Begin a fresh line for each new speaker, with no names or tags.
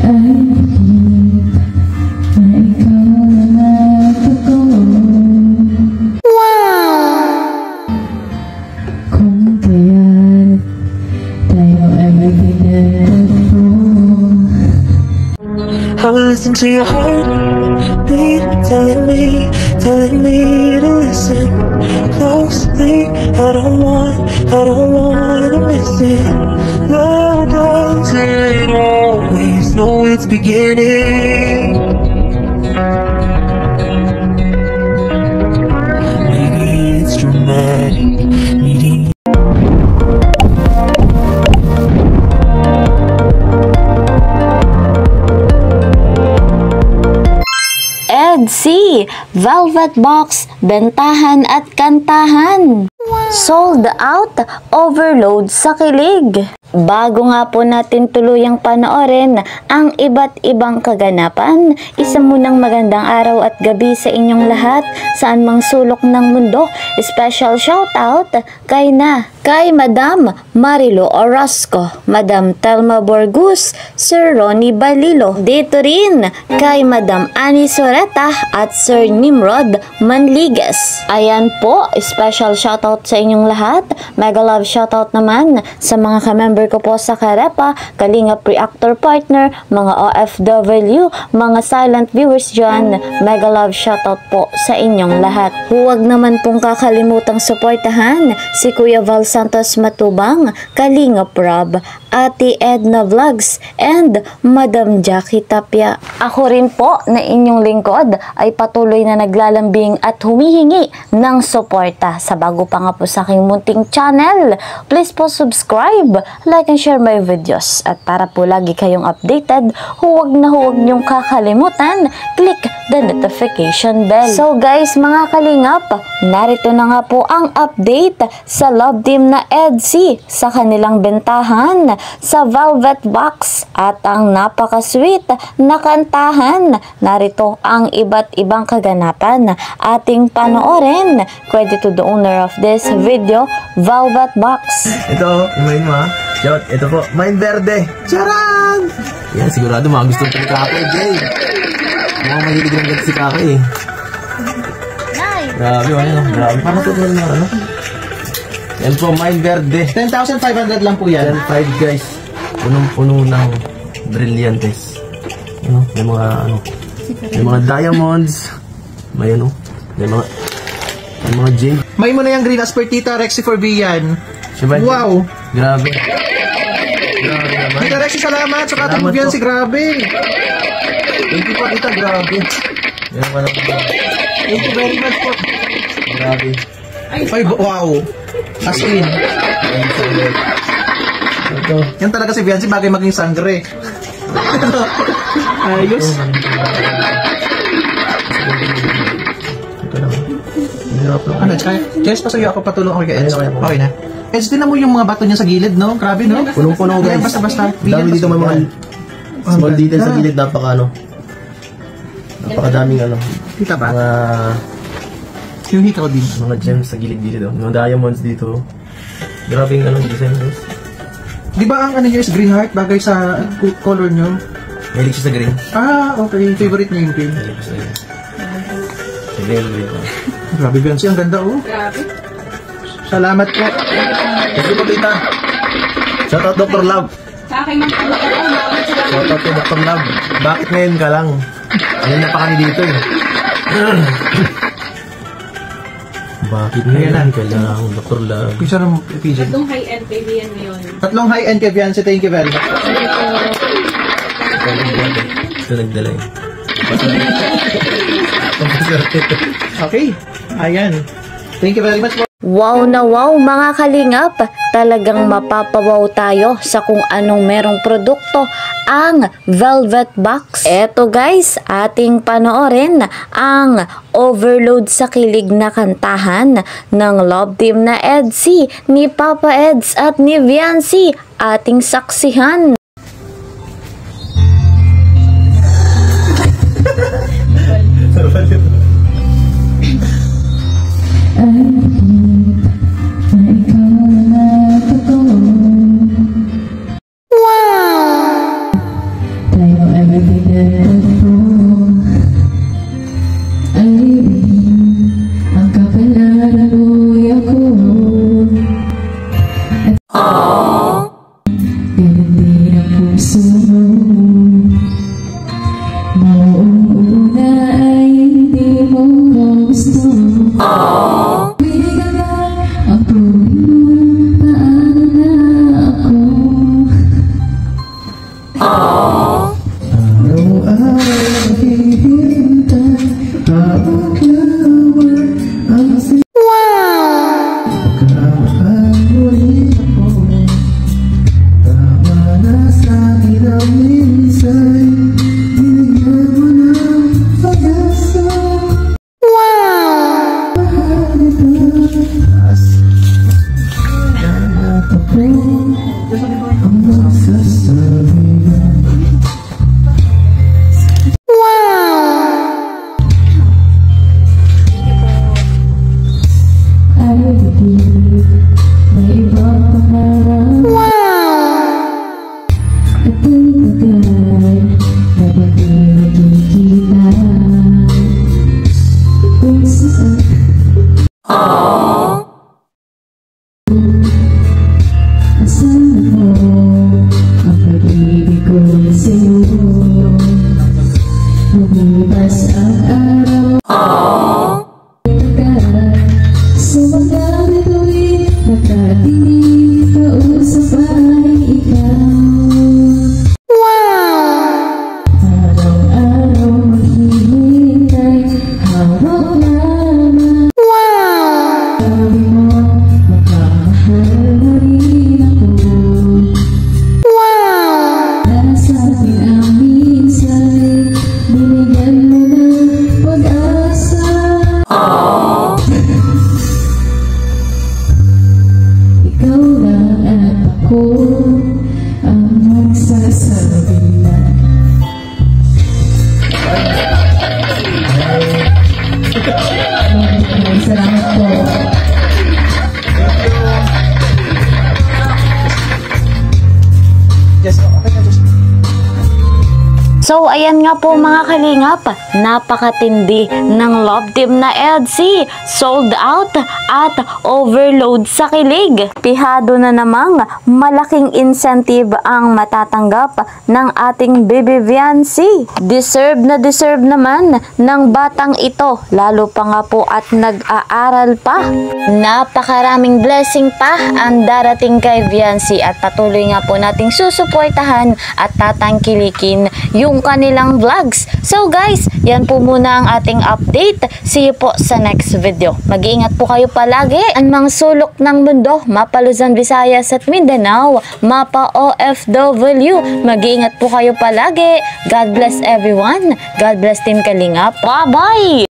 I listen to your heartbeat, telling me to listen closely. I don't want to miss it. Love doesn't always know its beginning. Maybe it's dramatic, needing.
EDC, Velvet Box, Bentahan at Kantahan. Sold out, overload sa kilig. Bago nga po natin tuluyang panoorin ang iba't ibang kaganapan, isa munang magandang araw at gabi sa inyong lahat saan mang sulok ng mundo. Special shoutout kay Madam Marilo Orozco, Madam Telma Borgus, Sir Ronnie Balilo. Dito rin kay Madam Annie Soreta at Sir Nimrod Manligues. Ayan po, special shoutout sa inyong lahat. Mega love shoutout naman sa mga ka-member ko po sa Karepa, Kalingap Reactor Partner, mga OFW, mga silent viewers dyan. Mega love shoutout po sa inyong lahat. Huwag naman pong kakalimutang suportahan si Kuya Val Santos Matubang, Kalingap Rob, Ate Edna Vlogs, and Madam Jackie Tapia. Ako rin po na inyong lingkod ay patuloy na naglalambing at humihingi ng suporta. Sa bago pa nga po sa aking munting channel, please po subscribe, like and share my videos. At para po lagi kayong updated, huwag niyong kakalimutan, click the notification bell. So guys, mga kalingap, narito na nga po ang update sa love team na EDC sa kanilang bentahan sa Velvet Box at ang napaka-sweet na Kantahan. Narito ang iba't ibang kaganapan ating panoorin. Credit to the owner of this video, Velvet Box.
Ito, imayin mo ha. Ito po, Mind Verde. Charan! Yan, sigurado mga gusto ito ni Kaka, Jay. Mga mahilig lang ganda si Kaka eh. Grabe, ano? Grabe. Paano ito na ano? Yan po, Mind Verde.
10,500 lang po yan.
10,500 guys. Punong-puno ng brilliantes. Ano? May mga ano? May mga diamonds. May ano? May mga jade.
May mo na yung green aspertita, Rexy4B yan.
Siya
wow!
Grabe. Grabe naman.
Tita Rexy, salamat. Sa katulog yan si grabe.
Thank you po, tita. Grabe. Yan naman ako.
Thank you very much po.
Grabe.
Ay, wow. As in.
Ito.
Yan talaga si Biancy, bagay maging sangre. Ayos.
Ito lang.
Ano, Jess, pasuyo ako, patulong ako kay Eds. Okay na. Eds, tinan mo yung mga bato niya sa gilid, no? Grabe, no?
Punong-puno guys.
Basta-basta.
Dami dito may mga small details sa gilid. Napakadaming ano.
Kita ba?
Mga
yung hikaw din.
Mga gems sa gilid-gilid. Mga diamonds dito. Grabe yung ano, design guys.
Di ba ang ano nyo is green heart? Bagay sa color nyo?
Mahilig siya sa green.
Ah, okay. Favorite niya yung green.
Mahilig siya sa green. Sa green.
Grabe, Biancy. Ang ganda, oh.
Grabe.
Salamat po.
Thank you po, tita. Shoutout Dr. Love.
Sa aking mga
Shoutout kay Dr. Love. Bakit ngayon ka lang? Ngayon na pa kami dito eh. Bakit ngayon ka lang, Dr. Love?
Pisa ng PJ.
Tatlong high-end kay Bian ngayon.
Tatlong high-end kay Biancy. Thank you very much.
Ito nagdala eh.
Okay. Ayan. Thank you very much po.
Wow na wow mga kalingap, talagang mapapawaw tayo sa kung anong merong produkto ang Velvet Box. Eto guys, ating panoorin ang overload sa kilig na kantahan ng love team na EDC ni Papa Eds at ni Biancy, ating saksihan.
Ang kapalaran mo'y ako. Pinagdi ng puso mo. Mauuna ay hindi mo gusto. Binigyan na ang tuwing mo. Paano na ako?
Araw-araw hihintay, habang yaman ang pagkamahal mo rin ako. Tama na sa akin ang minsan, binigyan mo ng pag-asa. Mahal kita, at ako ang magsasabi.
Ay, di may ibang pangarap. At ay tagal na pati nagkikita. Kung saan asan mo ang pag-ibig ko sa'yo. Lumipas ang araw. Sa mga bituin, nakatinig, kausap ay ikaw. Araw-araw maghihintay, hawak lamang. Sabi mo, makamahal mo rin ako. Nasa akin ang minsan, binigyan mo ng pag-asa. Ikaw lang at ako ang magsasabi na salamat po.
Yes, okay na, Diyos.
So, ayan nga po mga kalingap, napakatindi ng love team na EDC, sold out at overload sa kilig. Pihado na namang malaking incentive ang matatanggap ng ating Baby Viancy. Deserve naman ng batang ito, lalo pa nga po at nag-aaral pa. Napakaraming blessing pa ang darating kay Viancy at patuloy nga po nating susuportahan at tatangkilikin yung kanilang vlogs. So guys, yan po muna ang ating update. See you po sa next video. Mag-iingat po kayo palagi. Ang mga sulok ng mundo, mapa Luzon, Visayas at Mindanao, mapa OFW. Mag-iingat po kayo palagi. God bless everyone. God bless Team Kalingap. Bye-bye!